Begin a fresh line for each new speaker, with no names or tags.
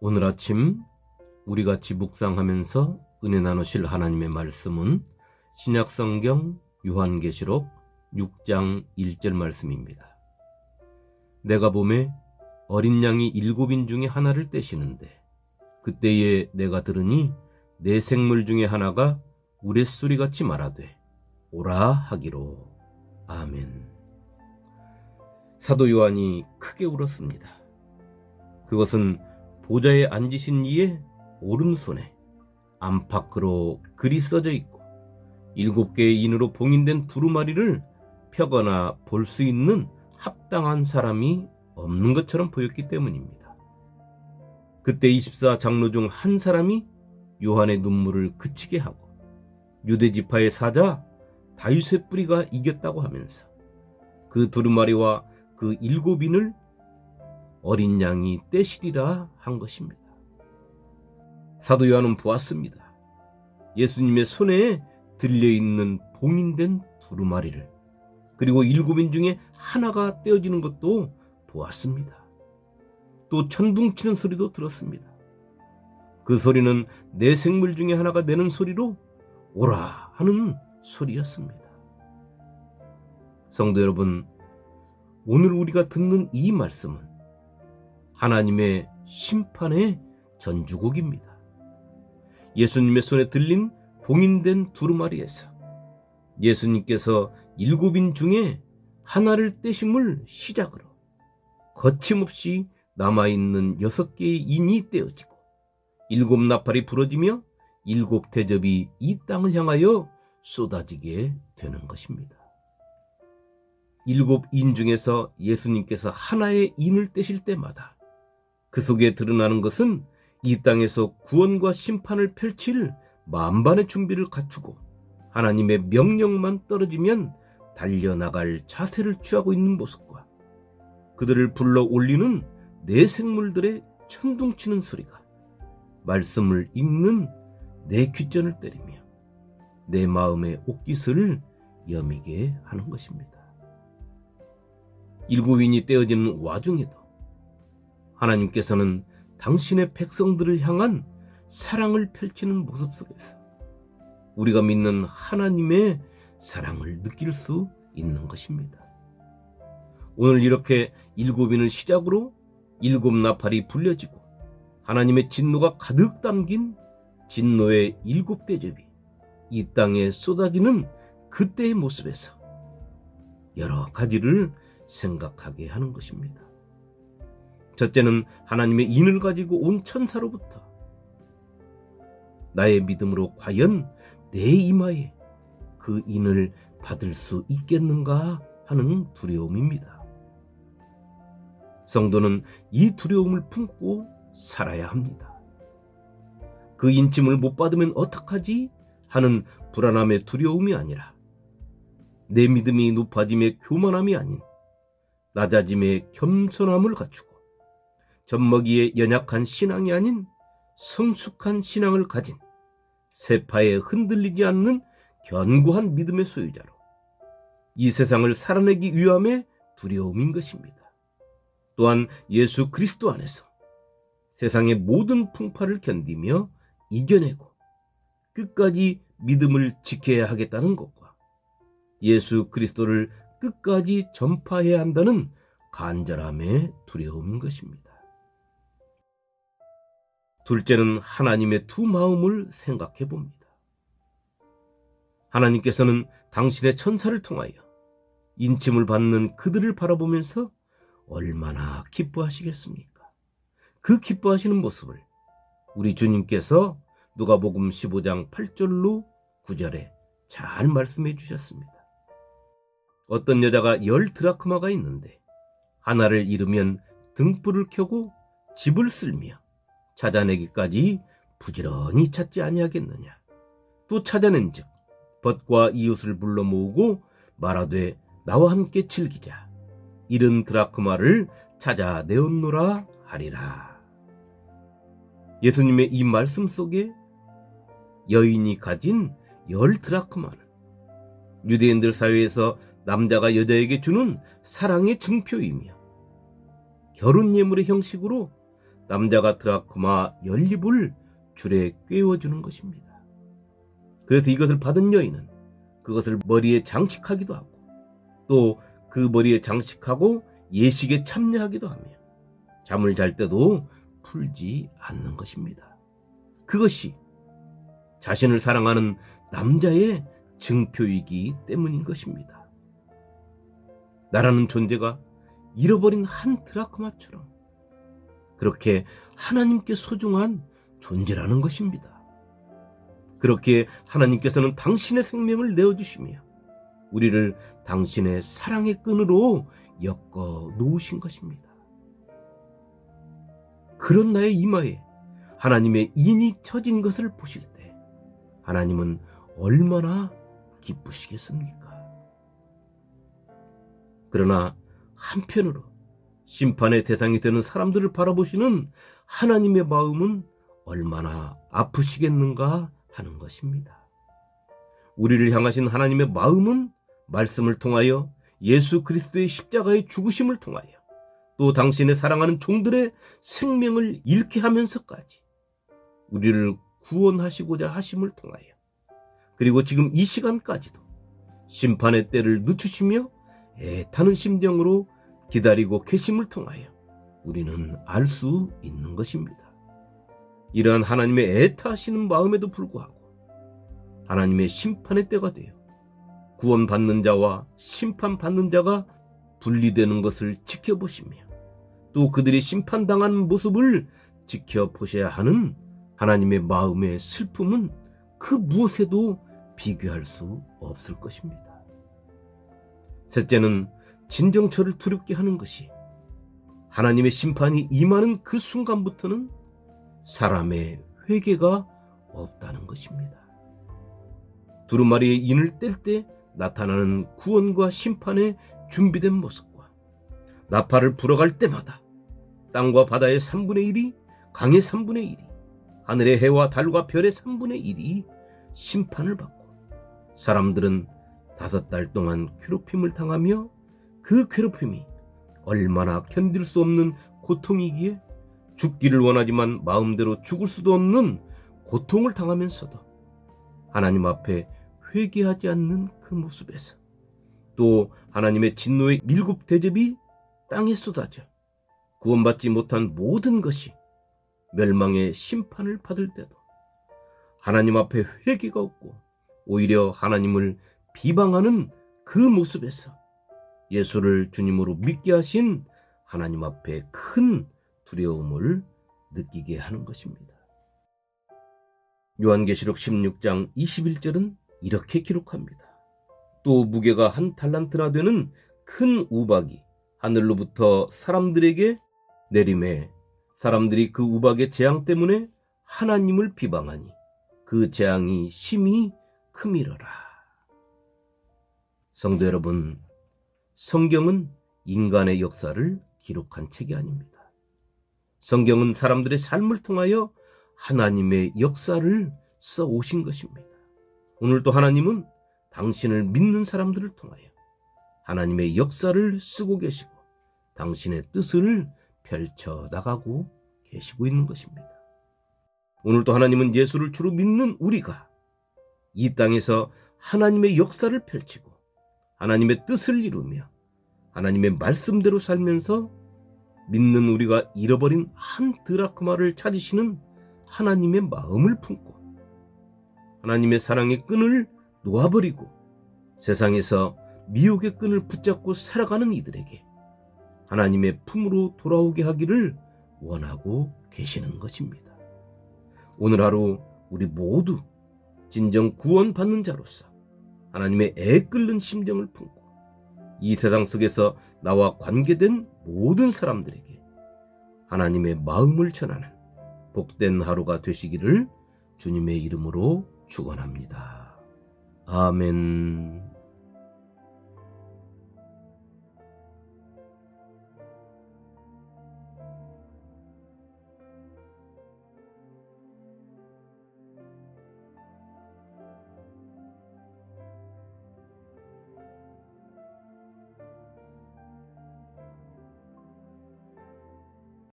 오늘 아침 우리 같이 묵상하면서 은혜 나누실 하나님의 말씀은 신약성경 요한계시록 6장 1절 말씀입니다. 내가 보매 어린 양이 7인 중에 하나를 떼시는데 그때에 내가 들으니 네 생물 중에 하나가 우레소리같이 말하되 오라 하기로. 아멘. 사도 요한이 크게 울었습니다. 그것은 보좌에 앉으신 이의 오른손에 안팎으로 글이 써져 있고 7개의 인으로 봉인된 두루마리를 펴거나 볼 수 있는 합당한 사람이 없는 것처럼 보였기 때문입니다. 그때 24장로 중 한 사람이 요한의 눈물을 그치게 하고 유대지파의 사자 다윗의 뿌리가 이겼다고 하면서 그 두루마리와 그 7인을 어린 양이 떼시리라 한 것입니다. 사도 요한은 보았습니다. 예수님의 손에 들려있는 봉인된 두루마리를, 그리고 7인 중에 하나가 떼어지는 것도 보았습니다. 또 천둥치는 소리도 들었습니다. 그 소리는 네 생물 중에 하나가 내는 소리로 오라 하는 소리였습니다. 성도 여러분, 오늘 우리가 듣는 이 말씀은 하나님의 심판의 전주곡입니다. 예수님의 손에 들린 봉인된 두루마리에서 예수님께서 7인 중에 하나를 떼심을 시작으로 거침없이 남아있는 6개의 인이 떼어지고 7 나팔이 부러지며 7 대접이 이 땅을 향하여 쏟아지게 되는 것입니다. 7인 중에서 예수님께서 하나의 인을 떼실 때마다 그 속에 드러나는 것은 이 땅에서 구원과 심판을 펼칠 만반의 준비를 갖추고 하나님의 명령만 떨어지면 달려나갈 자세를 취하고 있는 모습과 그들을 불러 올리는 네 생물들의 천둥치는 소리가 말씀을 읽는 내 귓전을 때리며 내 마음의 옥깃을 여미게 하는 것입니다. 7인이 떼어지는 와중에도 하나님께서는 당신의 백성들을 향한 사랑을 펼치는 모습 속에서 우리가 믿는 하나님의 사랑을 느낄 수 있는 것입니다. 오늘 이렇게 7인을 시작으로 7 나팔이 불려지고 하나님의 진노가 가득 담긴 진노의 7 대접이 이 땅에 쏟아지는 그때의 모습에서 여러 가지를 생각하게 하는 것입니다. 첫째는 하나님의 인을 가지고 온 천사로부터 나의 믿음으로 과연 내 이마에 그 인을 받을 수 있겠는가 하는 두려움입니다. 성도는 이 두려움을 품고 살아야 합니다. 그 인침을 못 받으면 어떡하지 하는 불안함의 두려움이 아니라 내 믿음이 높아짐의 교만함이 아닌 낮아짐의 겸손함을 갖추고 젖먹이의 연약한 신앙이 아닌 성숙한 신앙을 가진 세파에 흔들리지 않는 견고한 믿음의 소유자로 이 세상을 살아내기 위함의 두려움인 것입니다. 또한 예수 그리스도 안에서 세상의 모든 풍파를 견디며 이겨내고 끝까지 믿음을 지켜야 하겠다는 것과 예수 그리스도를 끝까지 전파해야 한다는 간절함의 두려움인 것입니다. 둘째는 하나님의 두 마음을 생각해 봅니다. 하나님께서는 당신의 천사를 통하여 인침을 받는 그들을 바라보면서 얼마나 기뻐하시겠습니까? 그 기뻐하시는 모습을 우리 주님께서 누가복음 15장 8절로 9절에 잘 말씀해 주셨습니다. 어떤 여자가 10 드라크마가 있는데 하나를 잃으면 등불을 켜고 집을 쓸며 찾아내기까지 부지런히 찾지 아니하겠느냐. 또 찾아낸즉 벗과 이웃을 불러 모으고 말하되 나와 함께 즐기자. 잃은 드라크마를 찾아내었노라 하리라. 예수님의 이 말씀 속에 여인이 가진 10 드라크마는 유대인들 사회에서 남자가 여자에게 주는 사랑의 증표이며 결혼 예물의 형식으로 남자가 드라크마 연립을 줄에 꿰어주는 것입니다. 그래서 이것을 받은 여인은 그것을 머리에 장식하기도 하고 또 그 머리에 장식하고 예식에 참여하기도 하며 잠을 잘 때도 풀지 않는 것입니다. 그것이 자신을 사랑하는 남자의 증표이기 때문인 것입니다. 나라는 존재가 잃어버린 한 드라크마처럼 그렇게 하나님께 소중한 존재라는 것입니다. 그렇게 하나님께서는 당신의 생명을 내어주시며 우리를 당신의 사랑의 끈으로 엮어 놓으신 것입니다. 그런 나의 이마에 하나님의 인이 쳐진 것을 보실 때 하나님은 얼마나 기쁘시겠습니까? 그러나 한편으로 심판의 대상이 되는 사람들을 바라보시는 하나님의 마음은 얼마나 아프시겠는가 하는 것입니다. 우리를 향하신 하나님의 마음은 말씀을 통하여 예수 그리스도의 십자가의 죽으심을 통하여 또 당신의 사랑하는 종들의 생명을 잃게 하면서까지 우리를 구원하시고자 하심을 통하여 그리고 지금 이 시간까지도 심판의 때를 늦추시며 애타는 심정으로 기다리고 계심을 통하여 우리는 알 수 있는 것입니다. 이러한 하나님의 애타하시는 마음에도 불구하고 하나님의 심판의 때가 되어 구원받는 자와 심판받는 자가 분리되는 것을 지켜보시며 또 그들이 심판당하는 모습을 지켜보셔야 하는 하나님의 마음의 슬픔은 그 무엇에도 비교할 수 없을 것입니다. 셋째는 진정처를 두렵게 하는 것이 하나님의 심판이 임하는 그 순간부터는 사람의 회개가 없다는 것입니다. 두루마리의 인을 뗄 때 나타나는 구원과 심판의 준비된 모습과 나팔을 불어갈 때마다 땅과 바다의 3분의 1이 강의 3분의 1이 하늘의 해와 달과 별의 3분의 1이 심판을 받고 사람들은 5달 동안 괴롭힘을 당하며 그 괴롭힘이 얼마나 견딜 수 없는 고통이기에 죽기를 원하지만 마음대로 죽을 수도 없는 고통을 당하면서도 하나님 앞에 회개하지 않는 그 모습에서 또 하나님의 진노의 밀국 대접이 땅에 쏟아져 구원받지 못한 모든 것이 멸망의 심판을 받을 때도 하나님 앞에 회개가 없고 오히려 하나님을 비방하는 그 모습에서 예수를 주님으로 믿게 하신 하나님 앞에 큰 두려움을 느끼게 하는 것입니다. 요한계시록 16장 21절은 이렇게 기록합니다. 또 무게가 1달란트나 되는 큰 우박이 하늘로부터 사람들에게 내림에 사람들이 그 우박의 재앙 때문에 하나님을 비방하니 그 재앙이 심히 크미러라. 성도 여러분, 성경은 인간의 역사를 기록한 책이 아닙니다. 성경은 사람들의 삶을 통하여 하나님의 역사를 써오신 것입니다. 오늘도 하나님은 당신을 믿는 사람들을 통하여 하나님의 역사를 쓰고 계시고 당신의 뜻을 펼쳐나가고 계시고 있는 것입니다. 오늘도 하나님은 예수를 주로 믿는 우리가 이 땅에서 하나님의 역사를 펼치고 하나님의 뜻을 이루며 하나님의 말씀대로 살면서 믿는 우리가 잃어버린 한 드라크마를 찾으시는 하나님의 마음을 품고 하나님의 사랑의 끈을 놓아버리고 세상에서 미혹의 끈을 붙잡고 살아가는 이들에게 하나님의 품으로 돌아오게 하기를 원하고 계시는 것입니다. 오늘 하루 우리 모두 진정 구원받는 자로서 하나님의 애 끓는 심정을 품고 이 세상 속에서 나와 관계된 모든 사람들에게 하나님의 마음을 전하는 복된 하루가 되시기를 주님의 이름으로 축원합니다. 아멘.